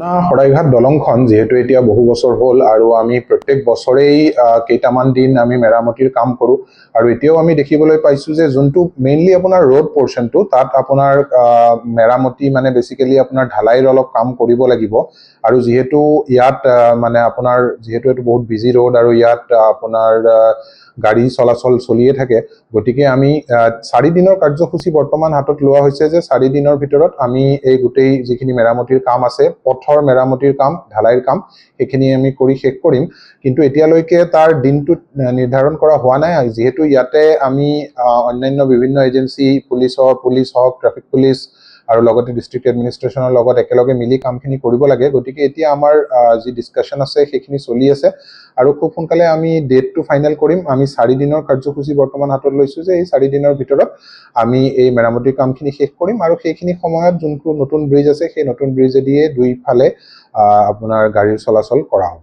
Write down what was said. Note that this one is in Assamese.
না শৰাইঘাট দলংখন যেহেতু এতিয়া বহু বছৰ হ'ল আৰু আমি প্ৰত্যেক বছৰেই কেইটামান দিন আমি মেৰামতিৰ কাম কৰোঁ আৰু এতিয়াও আমি দেখিবলৈ পাইছোঁ যে যোনটো মেইনলি আপোনাৰ ৰোড পৰ্চনটো তাত আপোনাৰ মেৰামতি মানে বেচিকেলি আপোনাৰ ঢালাইৰ অলপ কাম কৰিব লাগিব আৰু যিহেতু ইয়াত মানে আপোনাৰ যিহেতু এইটো বহুত বিজি ৰোড আৰু ইয়াত আপোনাৰ গাড়ী চলাচল চলিয়ে থাকে গতিকে আমি 4 দিনৰ কাৰ্যসূচী বৰ্তমান হাতত লোৱা হৈছে যে 4 দিনৰ ভিতৰত আমি এই গোটেই যিখিনি মেৰামতিৰ কাম আছে পথৰ মেৰামতিৰ কাম ঢালাইৰ কাম সেইখিনি আমি কৰি শেষ কৰিম কিন্তু এতিয়ালৈকে তাৰ দিনটো নিৰ্ধাৰণ কৰা হোৱা নাই যেহেতু ইয়াতে আমি অন্যান্য বিভিন্ন এজেন্সি পুলিচ হওক ট্ৰাফিক পুলিচ আৰু লগতে ডিস্ট্ৰিক্ট এডমিনিষ্ট্ৰেশ্যনৰ লগত একেলগে মিলি কামখিনি কৰিব লাগে গতিকে এতিয়া আমাৰ যি ডিসকাশন আছে সেইখিনি চলি আছে আৰু খুব সোনকালে আমি ডেটটো ফাইনেল কৰিম আমি 4 দিনৰ কাৰ্যসূচী বৰ্তমান হাতত লৈছো যে এই 4 দিনৰ ভিতৰত আমি এই মেৰামতিৰ কামখিনি শেষ কৰিম আৰু সেইখিনি সময়ত যোনটো নতুন ব্ৰিজ আছে সেই নতুন ব্ৰিজেদিয়ে দুইফালে আপোনাৰ গাড়ীৰ চলাচল কৰা হ'ব